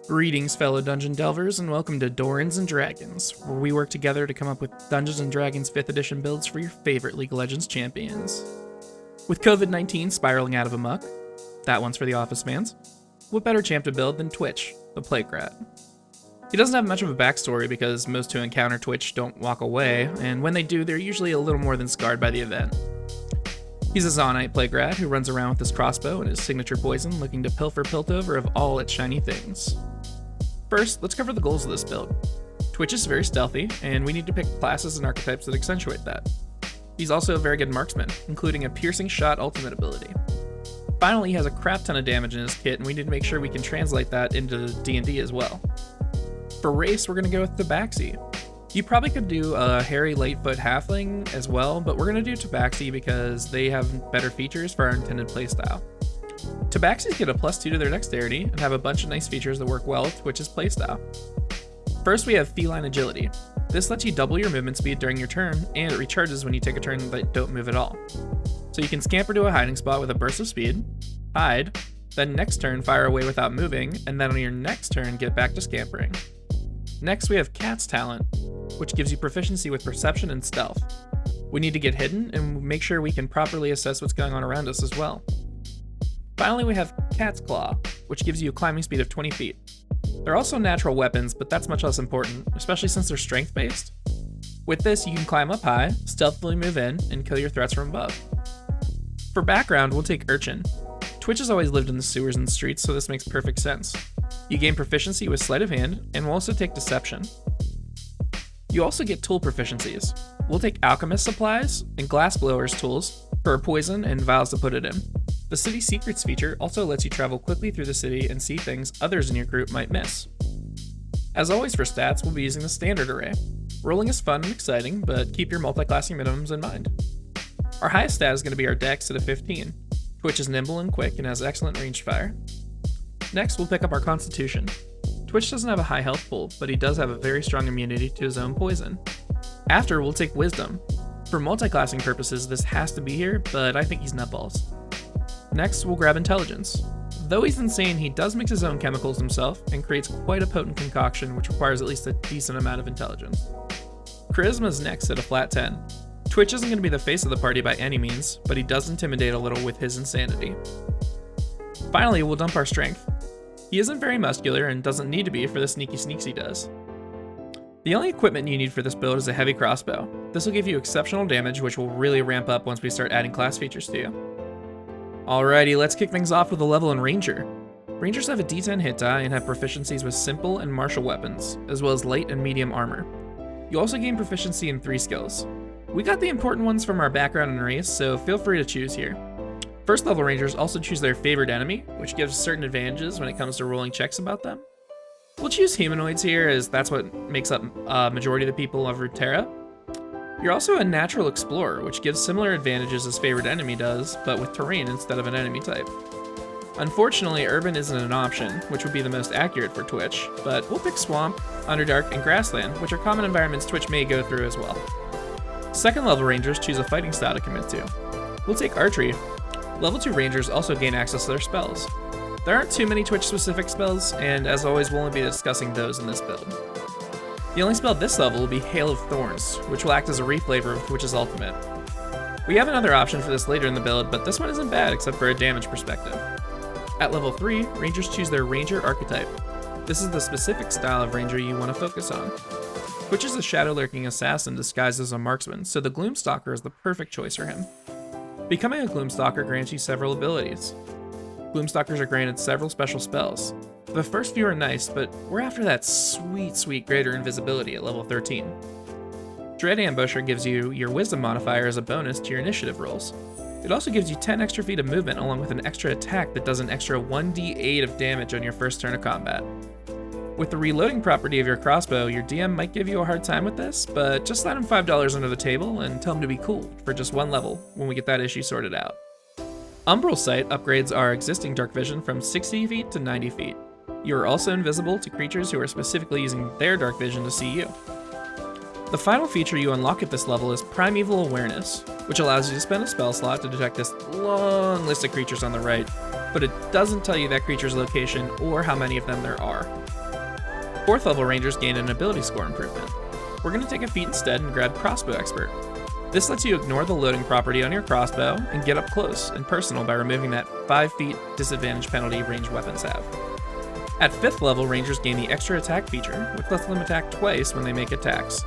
Greetings, fellow Dungeon Delvers, and welcome to Dorans and Dragons, where we work together to come up with Dungeons & Dragons 5th edition builds for your favorite League of Legends champions. With COVID-19 spiraling out of amok, that one's for the office fans, what better champ to build than Twitch, the Plague Rat? He doesn't have much of a backstory because most who encounter Twitch don't walk away, and when they do, they're usually a little more than scarred by the event. He's a Zonite Plague Rat who runs around with his crossbow and his signature poison, looking to pilfer Piltover of all its shiny things. First, let's cover the goals of this build. Twitch is very stealthy, and we need to pick classes and archetypes that accentuate that. He's also a very good marksman, including a piercing shot ultimate ability. Finally, he has a crap ton of damage in his kit, and we need to make sure we can translate that into D&D as well. For race, we're going to go with Tabaxi. You probably could do a hairy Lightfoot halfling as well, but we're going to do Tabaxi because they have better features for our intended playstyle. Tabaxis get a +2 to their dexterity and have a bunch of nice features that work well with Twitch's playstyle. First, we have Feline Agility. This lets you double your movement speed during your turn, and it recharges when you take a turn that don't move at all. So you can scamper to a hiding spot with a burst of speed, hide, then next turn fire away without moving, and then on your next turn get back to scampering. Next, we have Cat's Talent, which gives you proficiency with perception and stealth. We need to get hidden and make sure we can properly assess what's going on around us as well. Finally, we have Cat's Claw, which gives you a climbing speed of 20 feet. They're also natural weapons, but that's much less important, especially since they're strength-based. With this, you can climb up high, stealthily move in, and kill your threats from above. For background, we'll take Urchin. Twitch has always lived in the sewers and streets, so this makes perfect sense. You gain proficiency with Sleight of Hand, and we'll also take Deception. You also get tool proficiencies. We'll take Alchemist Supplies and Glassblower's tools for poison and vials to put it in. The City Secrets feature also lets you travel quickly through the city and see things others in your group might miss. As always for stats, we'll be using the standard array. Rolling is fun and exciting, but keep your multi-classing minimums in mind. Our highest stat is going to be our dex at a 15. Twitch is nimble and quick and has excellent ranged fire. Next, we'll pick up our constitution. Twitch doesn't have a high health pool, but he does have a very strong immunity to his own poison. After, we'll take wisdom. For multi-classing purposes, this has to be here, but I think he's nutballs. Next, we'll grab intelligence. Though he's insane, he does mix his own chemicals himself and creates quite a potent concoction which requires at least a decent amount of intelligence. Charisma's next at a flat 10. Twitch isn't going to be the face of the party by any means, but he does intimidate a little with his insanity. Finally, we'll dump our strength. He isn't very muscular and doesn't need to be for the sneaky sneaks he does. The only equipment you need for this build is a heavy crossbow. This will give you exceptional damage, which will really ramp up once we start adding class features to you. Alrighty, let's kick things off with a level in Ranger. Rangers have a D10 hit die and have proficiencies with simple and martial weapons, as well as light and medium armor. You also gain proficiency in 3 skills. We got the important ones from our background and race, so feel free to choose here. First level Rangers also choose their favorite enemy, which gives certain advantages when it comes to rolling checks about them. We'll choose humanoids here, as that's what makes up a majority of the people of Runeterra. You're also a natural explorer, which gives similar advantages as favorite enemy does, but with terrain instead of an enemy type. Unfortunately, urban isn't an option, which would be the most accurate for Twitch, but we'll pick swamp, underdark, and grassland, which are common environments Twitch may go through as well. Second level rangers choose a fighting style to commit to. We'll take archery. Level 2 rangers also gain access to their spells. There aren't too many Twitch specific spells, and as always we'll only be discussing those in this build. The only spell at this level will be Hail of Thorns, which will act as a reflavor of Twitch's ultimate. We have another option for this later in the build, but this one isn't bad except for a damage perspective. At level 3, Rangers choose their Ranger archetype. This is the specific style of Ranger you want to focus on. Twitch is a shadow-lurking assassin disguised as a marksman, so the Gloomstalker is the perfect choice for him. Becoming a Gloomstalker grants you several abilities. Gloomstalkers are granted several special spells. The first few are nice, but we're after that sweet greater invisibility at level 13. Dread Ambusher gives you your Wisdom modifier as a bonus to your initiative rolls. It also gives you 10 extra feet of movement along with an extra attack that does an extra 1d8 of damage on your first turn of combat. With the reloading property of your crossbow, your DM might give you a hard time with this, but just let him $5 under the table and tell him to be cool for just one level when we get that issue sorted out. Umbral Sight upgrades our existing dark vision from 60 feet to 90 feet. You are also invisible to creatures who are specifically using their dark vision to see you. The final feature you unlock at this level is Primeval Awareness, which allows you to spend a spell slot to detect this long list of creatures on the right. but it doesn't tell you that creature's location or how many of them there are. 4th level rangers gain an ability score improvement. We're going to take a feat instead and grab Crossbow Expert. This lets you ignore the loading property on your crossbow and get up close and personal by removing that 5 feet disadvantage penalty ranged weapons have. At 5th level, rangers gain the extra attack feature, which lets them attack twice when they make attacks.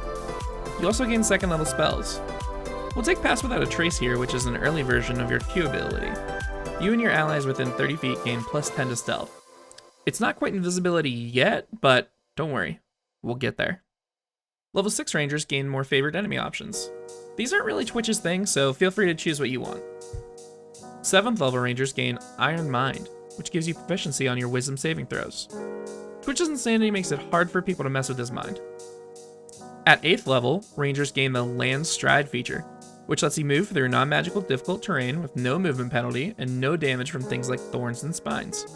You also gain 2nd level spells. We'll take Pass Without a Trace here, which is an early version of your Q ability. You and your allies within 30 feet gain plus 10 to stealth. It's not quite invisibility yet, but don't worry, we'll get there. Level 6 rangers gain more favored enemy options. These aren't really Twitch's thing, so feel free to choose what you want. 7th level rangers gain Iron Mind, which gives you proficiency on your wisdom saving throws. Twitch's insanity makes it hard for people to mess with his mind. At 8th level, rangers gain the Land Stride feature, which lets you move through non-magical difficult terrain with no movement penalty and no damage from things like thorns and spines.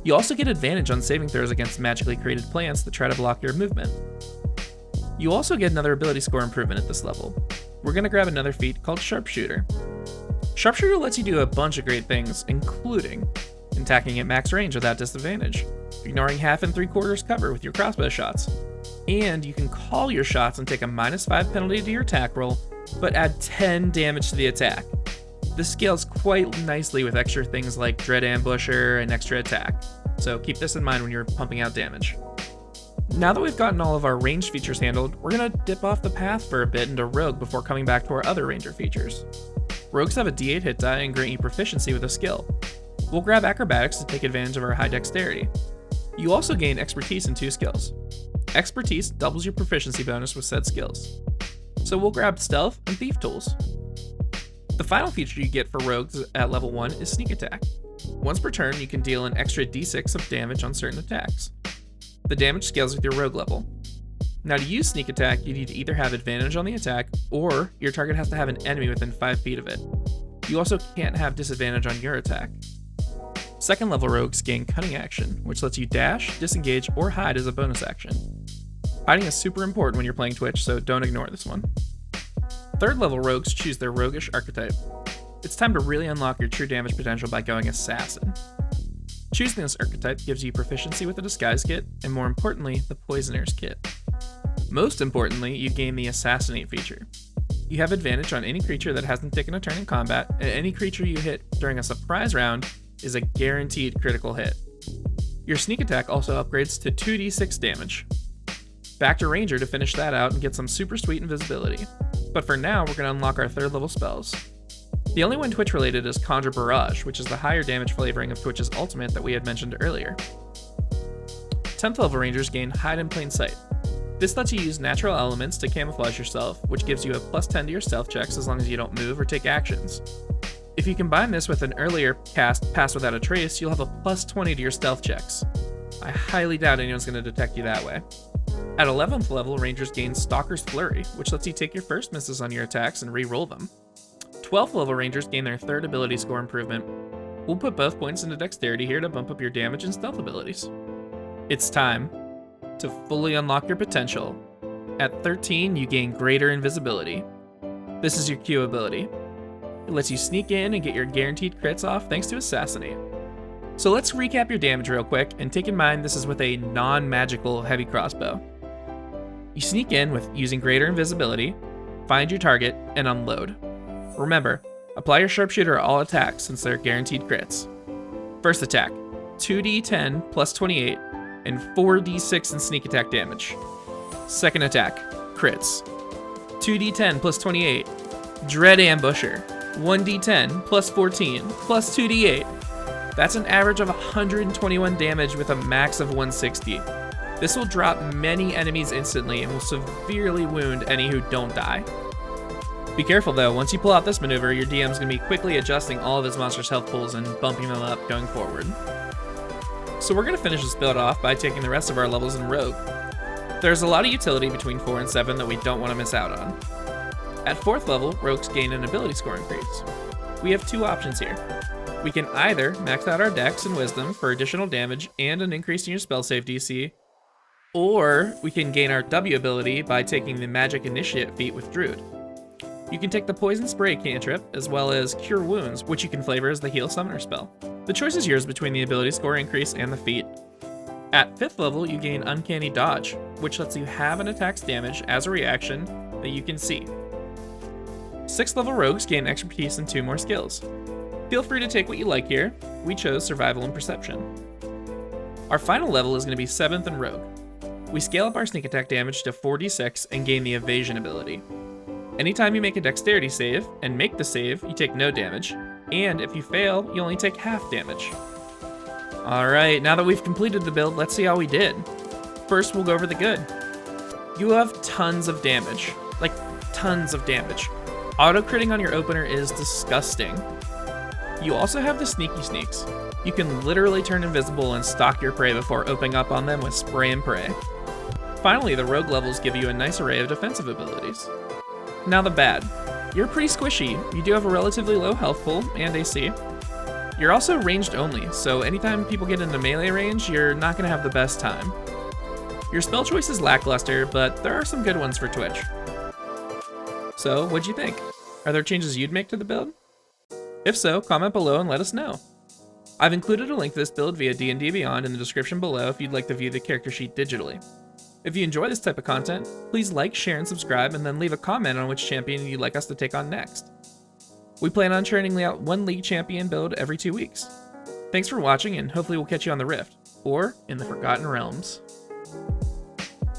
You also get advantage on saving throws against magically created plants that try to block your movement. You also get another ability score improvement at this level. We're going to grab another feat called Sharpshooter. Sharpshooter lets you do a bunch of great things, including attacking at max range without disadvantage, ignoring 1/2 and 3/4 cover with your crossbow shots, and you can call your shots and take a -5 penalty to your attack roll, but add 10 damage to the attack. This scales quite nicely with extra things like Dread Ambusher and extra attack, so keep this in mind when you're pumping out damage. Now that we've gotten all of our range features handled, we're going to dip off the path for a bit into Rogue before coming back to our other ranger features. Rogues have a D8 hit die and grant you proficiency with a skill. We'll grab Acrobatics to take advantage of our high dexterity. You also gain Expertise in 2 skills. Expertise doubles your proficiency bonus with said skills. So we'll grab Stealth and Thief tools. The final feature you get for Rogues at level 1 is Sneak Attack. Once per turn, you can deal an extra d6 of damage on certain attacks. The damage scales with your Rogue level. Now to use Sneak Attack, you need to either have advantage on the attack, or your target has to have an enemy within 5 feet of it. You also can't have disadvantage on your attack. 2nd level Rogues gain Cunning Action, which lets you dash, disengage, or hide as a bonus action. Hiding is super important when you're playing Twitch, so don't ignore this one. 3rd level Rogues choose their Roguish archetype. It's time to really unlock your true damage potential by going Assassin. Choosing this archetype gives you proficiency with the Disguise kit, and more importantly, the Poisoner's kit. Most importantly, you gain the Assassinate feature. You have advantage on any creature that hasn't taken a turn in combat, and any creature you hit during a surprise round is a guaranteed critical hit. Your Sneak Attack also upgrades to 2d6 damage. Back to Ranger to finish that out and get some super sweet invisibility. But for now, we're going to unlock our 3rd level spells. The only one Twitch related is Conjure Barrage, which is the higher damage flavoring of Twitch's ultimate that we had mentioned earlier. 10th level Rangers gain Hide in Plain Sight. This lets you use natural elements to camouflage yourself, which gives you a plus 10 to your stealth checks as long as you don't move or take actions. If you combine this with an earlier cast Pass Without a Trace, you'll have a plus 20 to your stealth checks. I highly doubt anyone's going to detect you that way. At 11th level, Rangers gain Stalkers Flurry, which lets you take your first misses on your attacks and re-roll them. 12th level Rangers gain their 3rd ability score improvement. We'll put both points into Dexterity here to bump up your damage and stealth abilities. It's time to fully unlock your potential. At 13, you gain Greater Invisibility. This is your Q ability. It lets you sneak in and get your guaranteed crits off thanks to Assassinate. So let's recap your damage real quick, and take in mind this is with a non-magical heavy crossbow. You sneak in with using Greater Invisibility, find your target, and unload. Remember, apply your Sharpshooter at all attacks since they're guaranteed crits. First attack, 2d10 plus 28, and 4d6 in sneak attack damage. Second attack, crits, 2d10 plus 28, Dread Ambusher, 1d10 plus 14 plus 2d8. That's an average of 121 damage with a max of 160. This will drop many enemies instantly and will severely wound any who don't die. Be careful though, once you pull out this maneuver, your DM's going to be quickly adjusting all of his monster's health pools and bumping them up going forward. So we're going to finish this build off by taking the rest of our levels in Rogue. There's a lot of utility between 4 and 7 that we don't want to miss out on. At 4th level, Rogues gain an ability score increase. We have 2 options here. We can either max out our Dex and Wisdom for additional damage and an increase in your spell save DC, or we can gain our W ability by taking the Magic Initiate feat with Druid. You can take the Poison Spray cantrip, as well as Cure Wounds, which you can flavor as the Heal Summoner spell. The choice is yours between the ability score increase and the feat. At 5th level, you gain Uncanny Dodge, which lets you have an attack's damage as a reaction that you can see. 6th level rogues gain expertise and 2 more skills. Feel free to take what you like here. We chose Survival and Perception. Our final level is going to be 7th and Rogue. We scale up our sneak attack damage to 4d6 and gain the Evasion ability. Anytime you make a dexterity save and make the save, you take no damage, and if you fail, you only take half damage. Alright, now that we've completed the build, let's see how we did. First, we'll go over the good. You have tons of damage. Like, tons of damage. Auto-critting on your opener is disgusting. You also have the sneaky sneaks. You can literally turn invisible and stalk your prey before opening up on them with spray and pray. Finally, the rogue levels give you a nice array of defensive abilities. Now the bad. You're pretty squishy. You do have a relatively low health pool and AC. You're also ranged only, so anytime people get into melee range, you're not going to have the best time. Your spell choice is lackluster, but there are some good ones for Twitch. So, what'd you think? Are there changes you'd make to the build? If so, comment below and let us know. I've included a link to this build via D&D Beyond in the description below if you'd like to view the character sheet digitally. If you enjoy this type of content, please like, share, and subscribe, and then leave a comment on which champion you'd like us to take on next. We plan on churning out one League champion build every 2 weeks. Thanks for watching, and hopefully we'll catch you on the Rift, or in the Forgotten Realms.